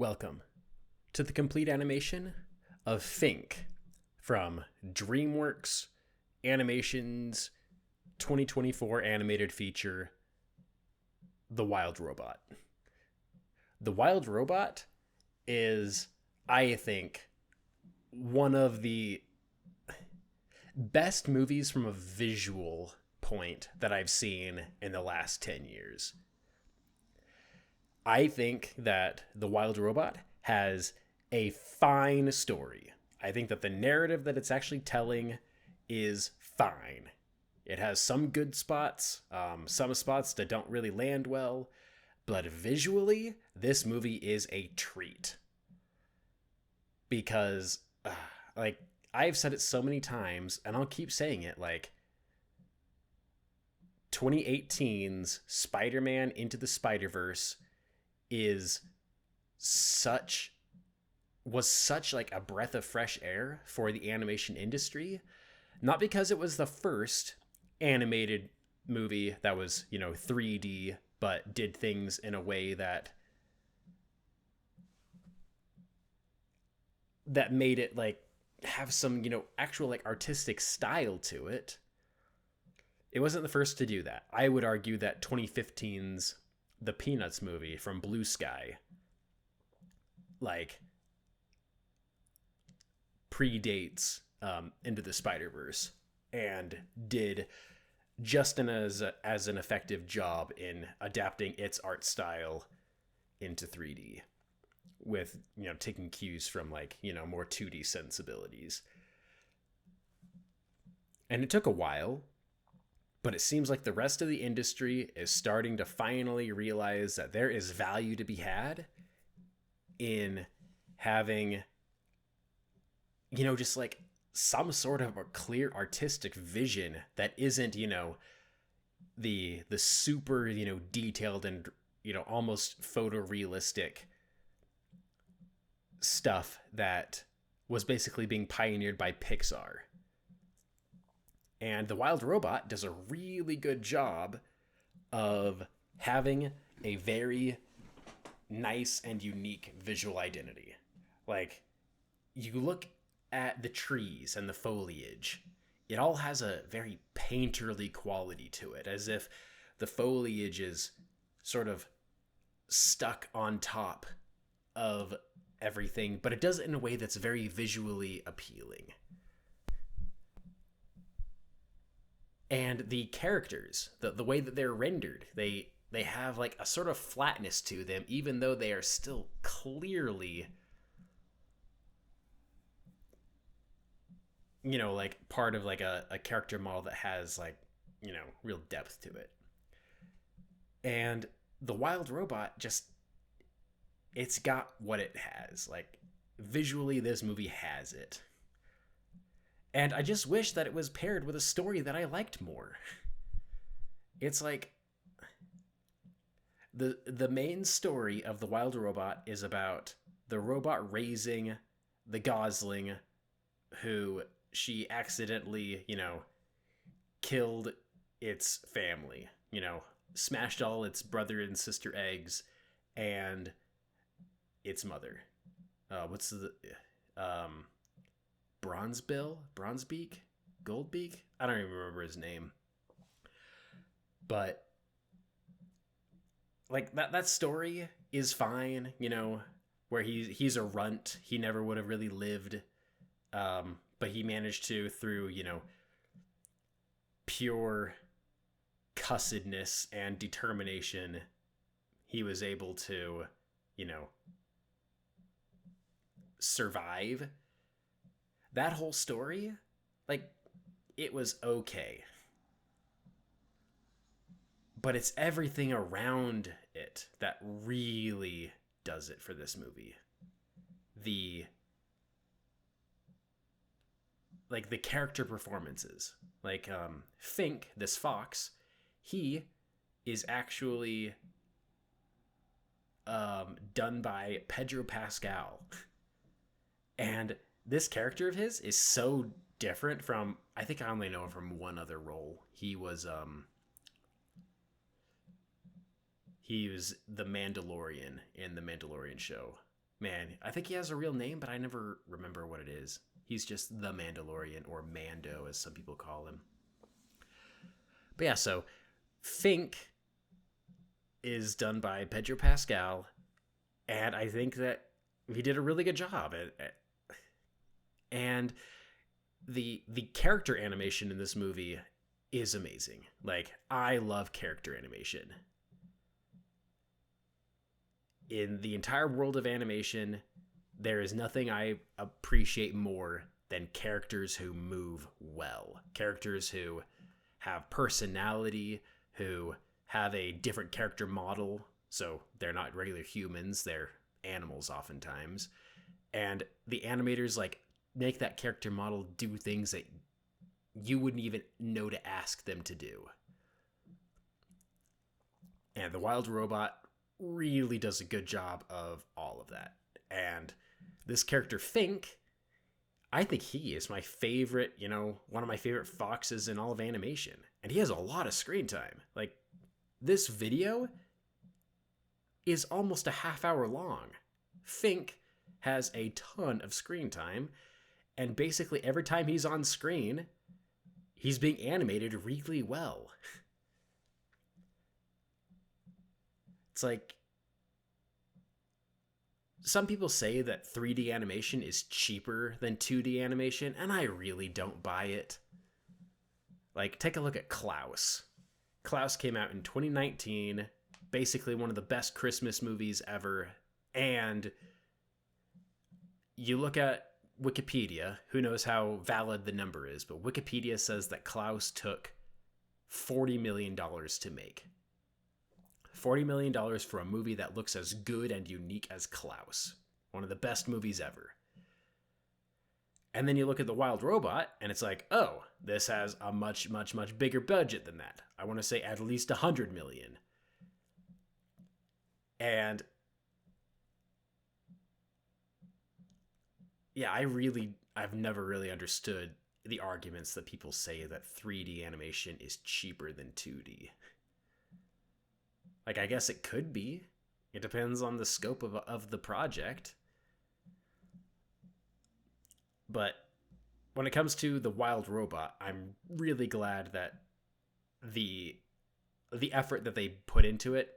Welcome to the complete animation of Fink from DreamWorks Animation's 2024 animated feature, The Wild Robot. The Wild Robot is, I think, one of the best movies from a visual point that I've seen in the last 10 years. I think that The Wild Robot has a fine story. I think that the narrative that it's actually telling is fine. It has some good spots, some spots that don't really land well, but visually, this movie is a treat. Because, I've said it so many times, and I'll keep saying it, 2018's Spider-Man Into the Spider-Verse is such like a breath of fresh air for the animation industry, not because it was the first animated movie that was 3D but did things in a way that made it have some actual artistic style to it. It wasn't the first to do that. I would argue that 2015's the Peanuts movie from Blue Sky predates Into the Spider-Verse and did just as an effective job in adapting its art style into 3D with taking cues from more 2D sensibilities. And it took a while, but it seems like the rest of the industry is starting to finally realize that there is value to be had in having, just some sort of a clear artistic vision that isn't, the super, detailed and, almost photorealistic stuff that was basically being pioneered by Pixar. And The Wild Robot does a really good job of having a very nice and unique visual identity. You look at the trees and the foliage, it all has a very painterly quality to it, as if the foliage is sort of stuck on top of everything, but it does it in a way that's very visually appealing. And the characters, the way that they're rendered, they have a sort of flatness to them, even though they are still clearly, part of a character model that has real depth to it. And the Wild Robot it's got what it has. Visually, this movie has it. And I just wish that it was paired with a story that I liked more. It's the main story of The Wild Robot is about the robot raising the gosling who she accidentally, killed its family, smashed all its brother and sister eggs and its mother. What's the Bronzebeak, Goldbeak? I don't even remember his name. But that story is fine, where he's a runt. He never would have really lived, but he managed to, through pure cussedness and determination, he was able to survive. That whole story, it was okay. But it's everything around it that really does it for this movie. The character performances. Fink, this fox, he is actually done by Pedro Pascal. And this character of his is so different from, I think I only know him from one other role. He was the Mandalorian in the Mandalorian show. Man, I think he has a real name, but I never remember what it is. He's just the Mandalorian, or Mando, as some people call him. But yeah, so Fink is done by Pedro Pascal, and I think that he did a really good job. And the character animation in this movie is amazing. Like, I love character animation. In the entire world of animation, there is nothing I appreciate more than characters who move well. Characters who have personality, who have a different character model. So they're not regular humans, they're animals oftentimes. And the animators like make that character model do things that you wouldn't even know to ask them to do. And the Wild Robot really does a good job of all of that. And this character Fink, I think he is my favorite, one of my favorite foxes in all of animation. And he has a lot of screen time. Like, this video is almost a half hour long. Fink has a ton of screen time, and basically every time he's on screen, he's being animated really well. It's like, some people say that 3D animation is cheaper than 2D animation, and I really don't buy it. Like, take a look at Klaus. Klaus came out in 2019, basically one of the best Christmas movies ever, and you look at Wikipedia, who knows how valid the number is, but Wikipedia says that Klaus took $40 million to make. $40 million for a movie that looks as good and unique as Klaus. One of the best movies ever. And then you look at The Wild Robot, and it's like, oh, this has a much, much, much bigger budget than that. I want to say at least $100 million. And yeah, I've never really understood the arguments that people say that 3D animation is cheaper than 2D. Like, I guess it could be. It depends on the scope of the project. But when it comes to The Wild Robot, I'm really glad that the effort that they put into it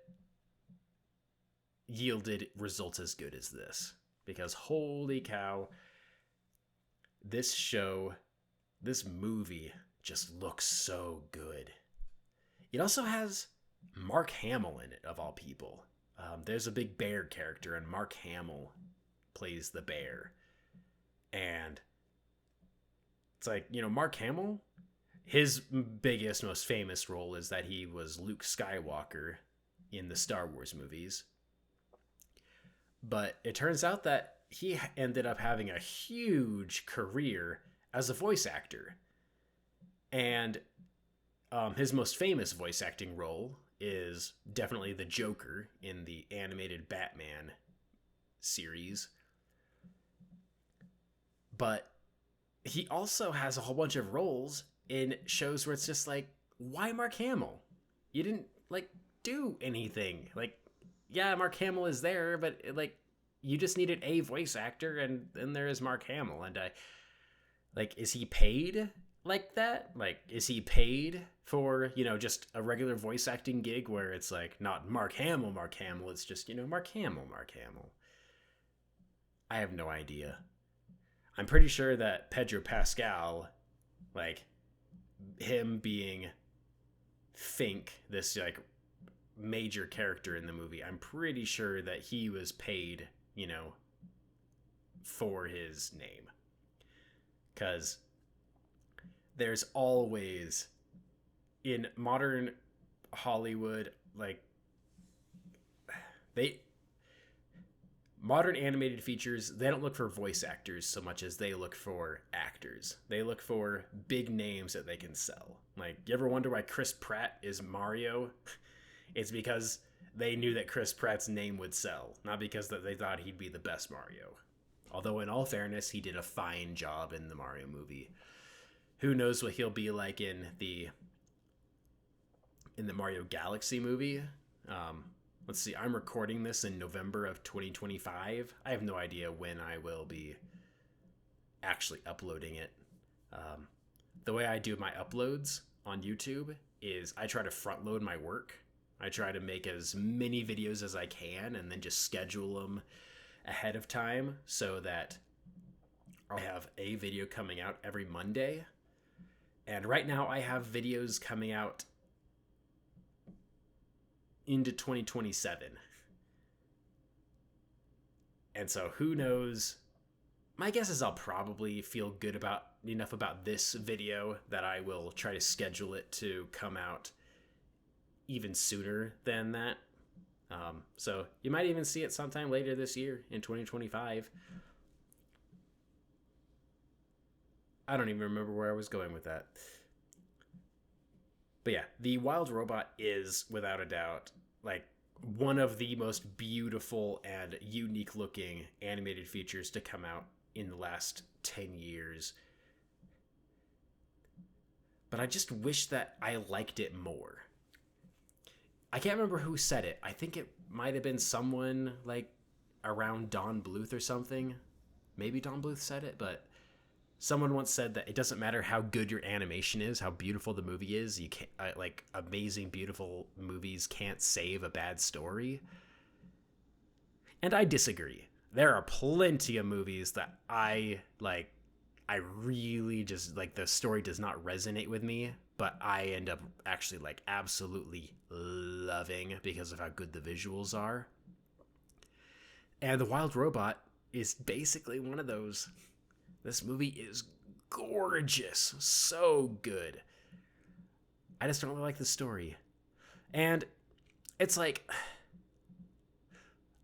yielded results as good as this. Because holy cow, this movie just looks so good. It also has Mark Hamill in it, of all people. There's a big bear character, and Mark Hamill plays the bear. And it's like, Mark Hamill, his biggest, most famous role is that he was Luke Skywalker in the Star Wars movies. But it turns out that he ended up having a huge career as a voice actor. And his most famous voice acting role is definitely the Joker in the animated Batman series. But he also has a whole bunch of roles in shows where it's just like, why Mark Hamill? You didn't, do anything. Yeah, Mark Hamill is there, but, you just needed a voice actor, and then there is Mark Hamill. And is he paid like that? Is he paid for, just a regular voice acting gig where it's not Mark Hamill, it's just, Mark Hamill. I have no idea. I'm pretty sure that Pedro Pascal, him being Fink, this major character in the movie, I'm pretty sure that he was paid, for his name. Because there's always, in modern Hollywood, modern animated features, they don't look for voice actors so much as they look for actors. They look for big names that they can sell. You ever wonder why Chris Pratt is Mario? It's because they knew that Chris Pratt's name would sell, not because that they thought he'd be the best Mario. Although, in all fairness, he did a fine job in the Mario movie. Who knows what he'll be like in the Mario Galaxy movie? let's see, I'm recording this in November of 2025. I have no idea when I will be actually uploading it. The way I do my uploads on YouTube is I try to front load my work. I try to make as many videos as I can and then just schedule them ahead of time so that I'll have a video coming out every Monday. And right now I have videos coming out into 2027. And so who knows? My guess is I'll probably feel good enough about this video that I will try to schedule it to come out even sooner than that. So you might even see it sometime later this year in 2025. I don't even remember where I was going with that. But yeah, The Wild Robot is, without a doubt, like one of the most beautiful and unique looking animated features to come out in the last 10 years. But I just wish that I liked it more. I can't remember who said it. I think it might have been someone like around Don Bluth or something. Maybe Don Bluth said it, but someone once said that it doesn't matter how good your animation is, how beautiful the movie is. You can't like amazing, beautiful movies can't save a bad story. And I disagree. There are plenty of movies that I like. I really just like the story does not resonate with me, but I end up actually like absolutely loving because of how good the visuals are. And The Wild Robot is basically one of those. This movie is gorgeous, so good. I just don't really like the story. And it's like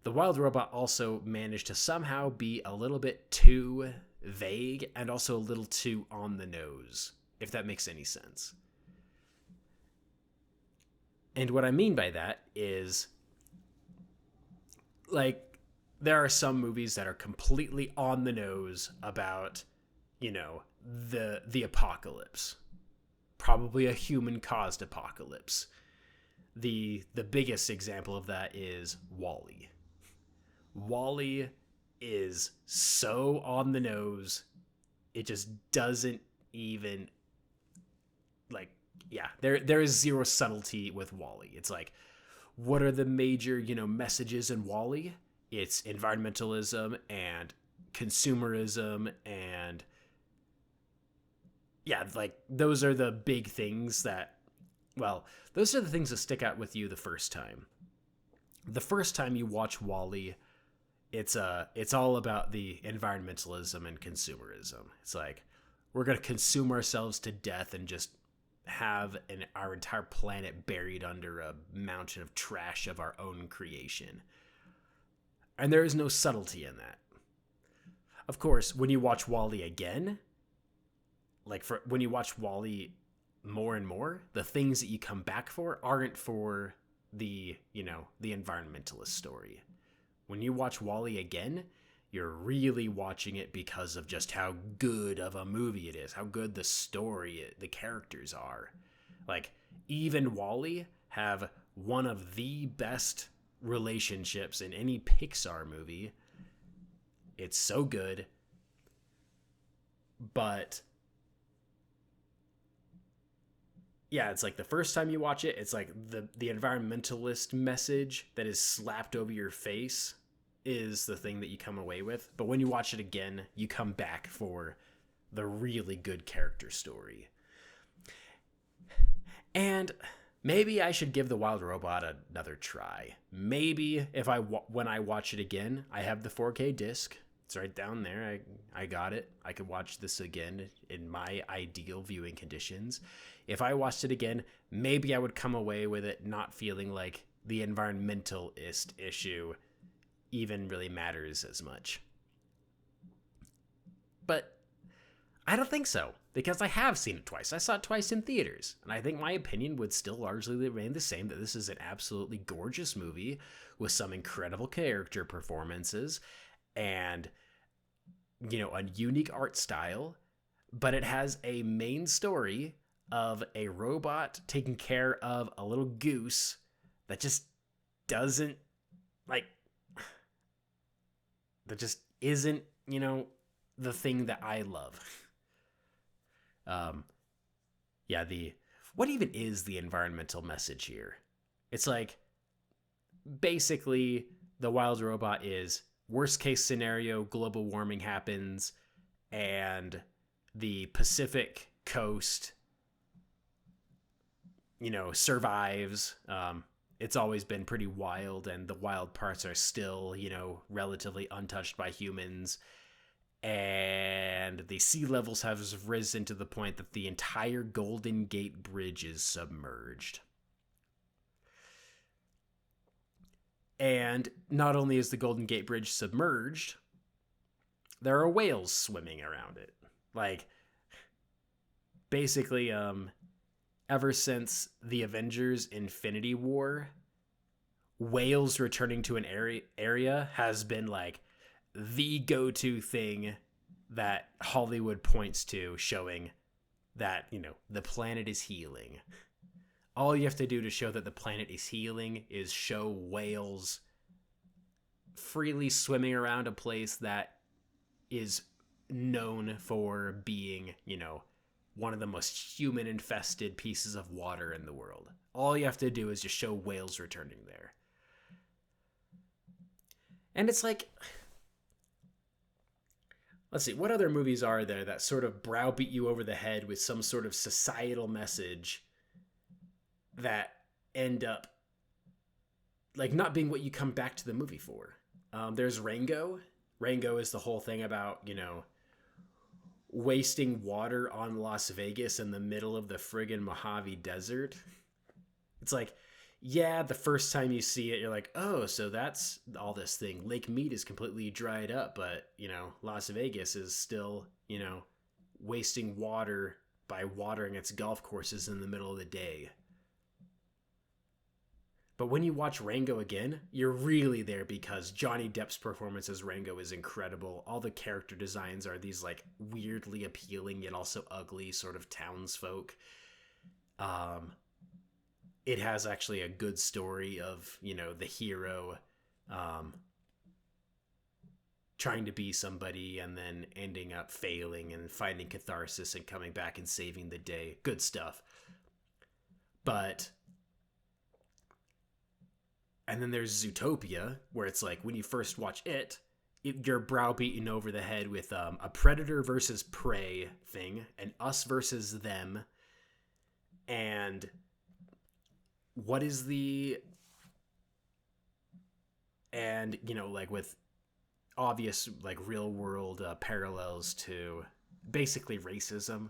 The Wild Robot also managed to somehow be a little bit too vague and also a little too on the nose, if that makes any sense. And what I mean by that is, like, there are some movies that are completely on the nose about, you know, the apocalypse. Probably a human-caused apocalypse. The biggest example of that is WALL-E. WALL-E is so on the nose, it just doesn't even, like, yeah, there is zero subtlety with WALL-E. It's like, what are the major, messages in WALL-E? It's environmentalism and consumerism and yeah, like those are the big things that, well, those are the things that stick out with you the first time. The first time you watch WALL-E, it's all about the environmentalism and consumerism. It's like, we're going to consume ourselves to death and just have our entire planet buried under a mountain of trash of our own creation. And there is no subtlety in that. Of course, when you watch WALL-E again, when you watch WALL-E more and more, the things that you come back for aren't for the environmentalist story. When you watch WALL-E again, you're really watching it because of just how good of a movie it is, how good the story, the characters are. Like, even WALL-E have one of the best relationships in any Pixar movie. It's so good. But yeah, it's like the first time you watch it, it's like the environmentalist message that is slapped over your face is the thing that you come away with. But when you watch it again, you come back for the really good character story. And maybe I should give The Wild Robot another try. Maybe when I watch it again, I have the 4K disc. It's right down there. I got it. I could watch this again in my ideal viewing conditions. If I watched it again, maybe I would come away with it not feeling like the environmentalist issue even really matters as much. But I don't think so, because I have seen it twice. I saw it twice in theaters, and I think my opinion would still largely remain the same, that this is an absolutely gorgeous movie with some incredible character performances and, a unique art style, but it has a main story of a robot taking care of a little goose that just doesn't, like, that just isn't, the thing that I love. Yeah, what even is the environmental message here? It's like, basically, the wild robot is worst case scenario, global warming happens, and the Pacific coast, survives. It's always been pretty wild, and the wild parts are still, relatively untouched by humans. And the sea levels have risen to the point that the entire Golden Gate Bridge is submerged. And not only is the Golden Gate Bridge submerged, there are whales swimming around it. Like, basically, ever since the Avengers Infinity War, whales returning to an area has been, like, the go-to thing that Hollywood points to, showing that, the planet is healing. All you have to do to show that the planet is healing is show whales freely swimming around a place that is known for being, one of the most human-infested pieces of water in the world. All you have to do is just show whales returning there. And it's like, let's see, what other movies are there that sort of browbeat you over the head with some sort of societal message that end up, like, not being what you come back to the movie for? There's Rango. Rango is the whole thing about, wasting water on Las Vegas in the middle of the friggin' Mojave Desert. It's like, yeah, the first time you see it, you're like, oh, so that's all this thing. Lake Mead is completely dried up, but, Las Vegas is still, wasting water by watering its golf courses in the middle of the day. But when you watch Rango again, you're really there because Johnny Depp's performance as Rango is incredible. All the character designs are these, like, weirdly appealing yet also ugly sort of townsfolk. It has actually a good story of, the hero trying to be somebody and then ending up failing and finding catharsis and coming back and saving the day. Good stuff. And then there's Zootopia, where it's like, when you first watch you're browbeaten over the head with a predator versus prey thing, an us versus them, and what is like, with obvious, like, real world parallels to basically racism.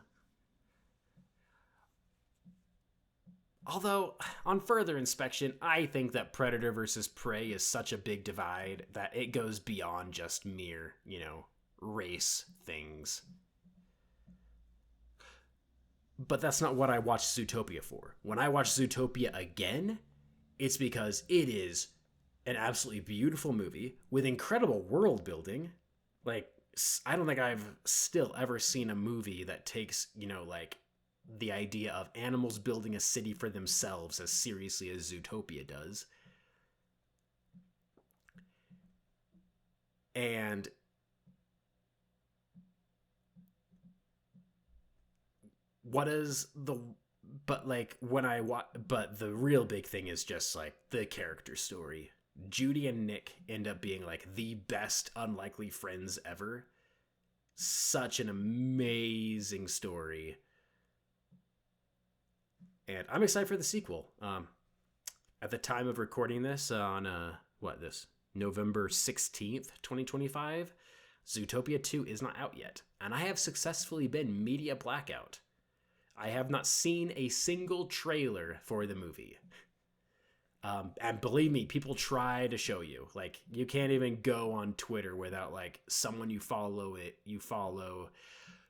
Although, on further inspection, I think that predator versus prey is such a big divide that it goes beyond just mere, race things. But that's not what I watched Zootopia for. When I watch Zootopia again, it's because it is an absolutely beautiful movie with incredible world building. Like, I don't think I've still ever seen a movie that takes, like, the idea of animals building a city for themselves as seriously as Zootopia does. And what is the but the real big thing is just, like, the character story. Judy and Nick end up being, like, the best unlikely friends ever. Such an amazing story. And I'm excited for the sequel. At the time of recording this, on November 16th, 2025, Zootopia 2 is not out yet, and I have successfully been media blackout. I have not seen a single trailer for the movie. And believe me, people try to show you. Like, you can't even go on Twitter without, like, someone you follow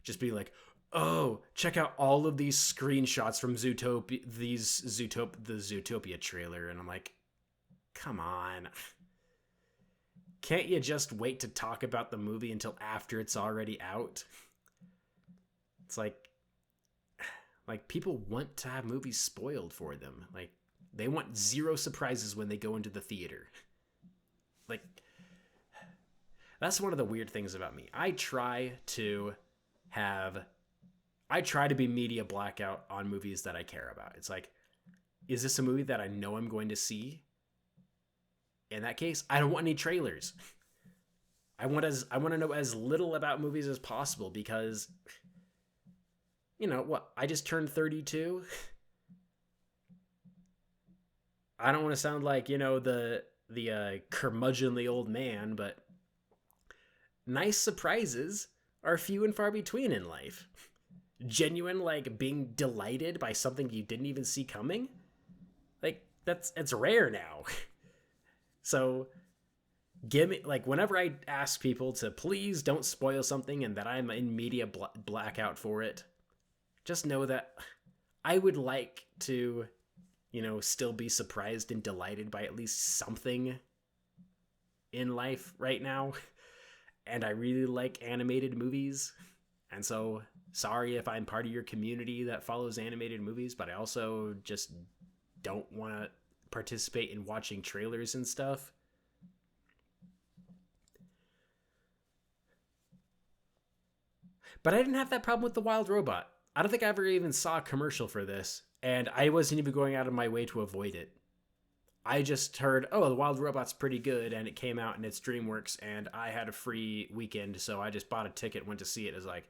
just being like, oh, check out all of these screenshots from the Zootopia trailer. And I'm like, come on. Can't you just wait to talk about the movie until after it's already out? It's like people want to have movies spoiled for them. Like, They want zero surprises when they go into the theater. Like, that's one of the weird things about me. I try to be media blackout on movies that I care about. It's like, is this a movie that I know I'm going to see? In that case, I don't want any trailers. I want to know as little about movies as possible because, you know what? I just turned 32. I don't want to sound like, you know, the curmudgeonly old man, but nice surprises are few and far between in life. Genuine, like, being delighted by something you didn't even see coming, like, it's rare now. So give me, like, whenever I ask people to please don't spoil something and that I'm in media blackout for it, just know that I would like to, you know, still be surprised and delighted by at least something in life right now. And I really like animated movies. And so, sorry if I'm part of your community that follows animated movies, but I also just don't want to participate in watching trailers and stuff. But I didn't have that problem with The Wild Robot. I don't think I ever even saw a commercial for this, and I wasn't even going out of my way to avoid it. I just heard, oh, The Wild Robot's pretty good, and it came out and it's DreamWorks, and I had a free weekend, so I just bought a ticket, went to see it. It was like,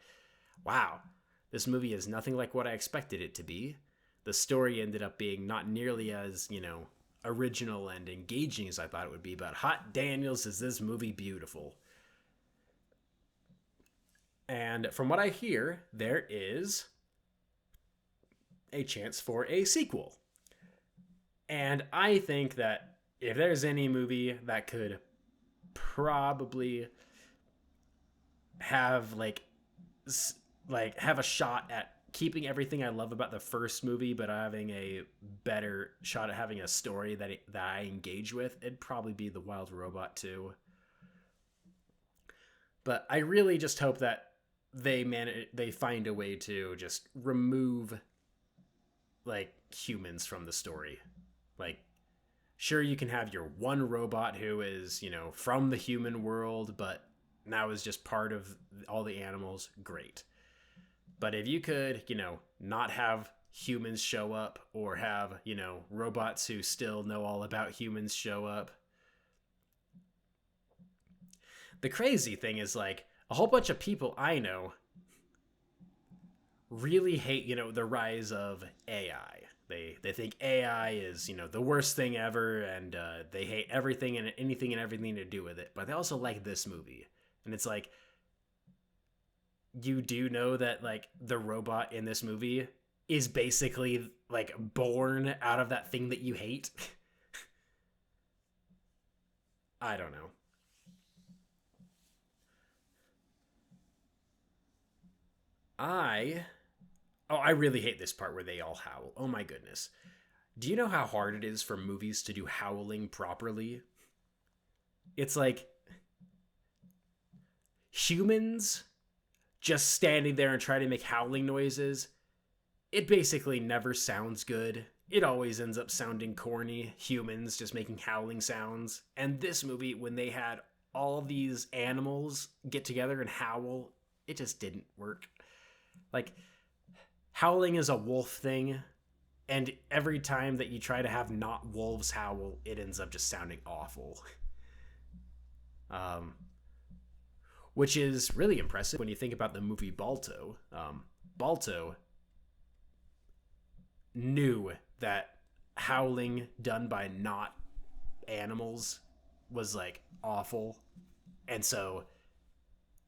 wow, this movie is nothing like what I expected it to be. The story ended up being not nearly as, you know, original and engaging as I thought it would be, but hot Daniels, is this movie beautiful. And from what I hear, there is a chance for a sequel. And I think that if there's any movie that could probably have have a shot at keeping everything I love about the first movie, but having a better shot at having a story that I engage with, it'd probably be The Wild Robot 2. But I really just hope that they find a way to just remove, like, humans from the story. Like, sure, you can have your one robot who is, you know, from the human world, but now is just part of all the animals. Great. But if you could, you know, not have humans show up, or have, you know, robots who still know all about humans show up. The crazy thing is, like, a whole bunch of people I know really hate, you know, the rise of AI. They think AI is, you know, the worst thing ever, and they hate everything and anything and everything to do with it. But they also like this movie. And it's like, you do know that, like, the robot in this movie is basically, like, born out of that thing that you hate. I don't know. I really hate this part where they all howl. Oh my goodness. Do you know how hard it is for movies to do howling properly? It's like humans just standing there and trying to make howling noises. It basically never sounds good. It always ends up sounding corny. Humans just making howling sounds. And this movie, when they had all these animals get together and howl, it just didn't work. Like, howling is a wolf thing, and every time that you try to have not wolves howl, it ends up just sounding awful. Which is really impressive when you think about the movie Balto. Balto knew that howling done by not animals was, like, awful, and so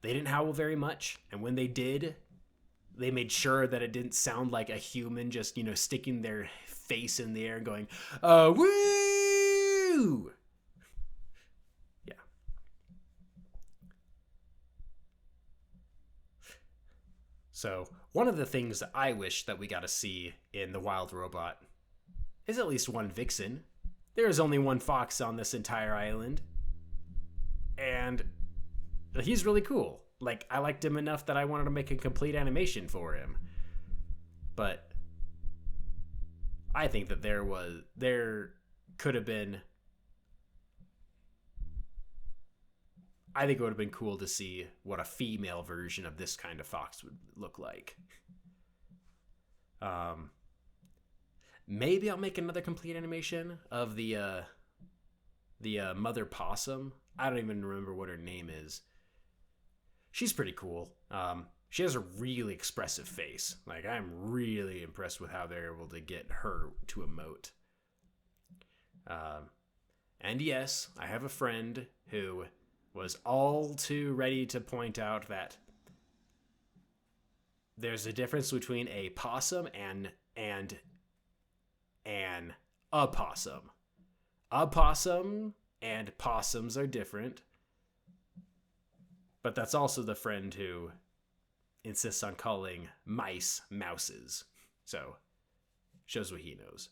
they didn't howl very much, and when they did, they made sure that it didn't sound like a human just, you know, sticking their face in the air and going, woo! Yeah. So, one of the things that I wish that we got to see in The Wild Robot is at least one vixen. There is only one fox on this entire island, and he's really cool. Like, I liked him enough that I wanted to make a complete animation for him. But I think that there could have been. I think it would have been cool to see what a female version of this kind of fox would look like. Um, Maybe I'll make another complete animation of the mother possum. I don't even remember what her name is. She's pretty cool. She has a really expressive face. Like, I'm really impressed with how they're able to get her to emote. And yes, I have a friend who was all too ready to point out that there's a difference between a possum and an opossum. A possum and possums are different, but that's also the friend who insists on calling mice mouses. So, shows what he knows.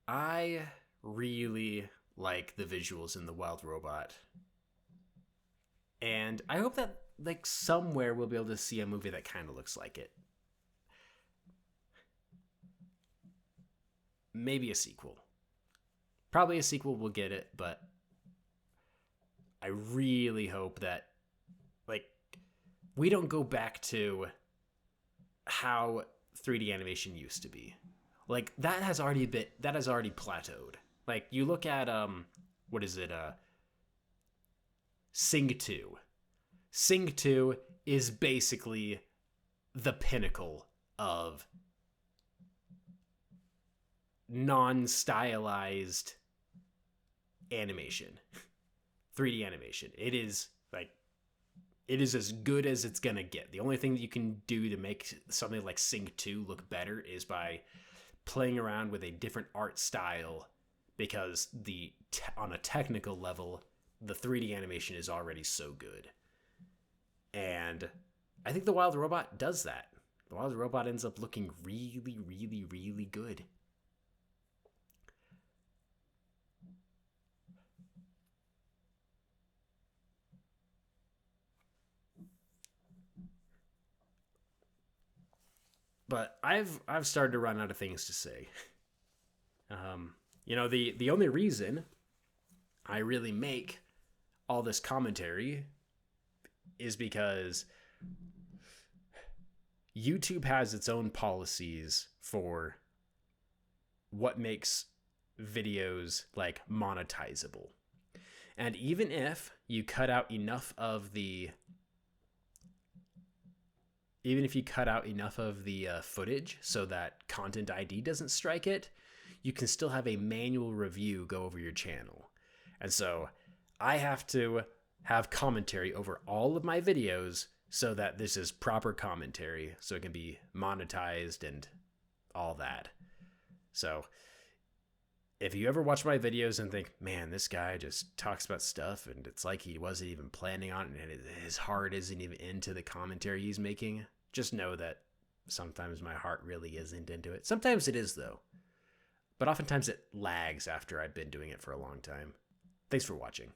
I really like the visuals in The Wild Robot. And I hope that, like, somewhere we'll be able to see a movie that kind of looks like it. Maybe a sequel. Probably a sequel will get it, but I really hope that, like, we don't go back to how 3D animation used to be. Like, that has already plateaued. Like, you look at what is it? Sing 2. Sing 2 is basically the pinnacle of non-stylized animation. 3D animation. It is as good as it's gonna get. The only thing that you can do to make something like Sing 2 look better is by playing around with a different art style, because on a technical level, the 3D animation is already so good. And I think The Wild Robot does that. The Wild Robot ends up looking really, really, really good. But I've started to run out of things to say. The only reason I really make all this commentary is because YouTube has its own policies for what makes videos, like, monetizable. And even if you cut out enough of the footage so that Content ID doesn't strike it, you can still have a manual review go over your channel. And so I have to have commentary over all of my videos so that this is proper commentary, so it can be monetized and all that. So if you ever watch my videos and think, man, this guy just talks about stuff and it's like he wasn't even planning on it and his heart isn't even into the commentary he's making, just know that sometimes my heart really isn't into it. Sometimes it is, though. But oftentimes it lags after I've been doing it for a long time. Thanks for watching.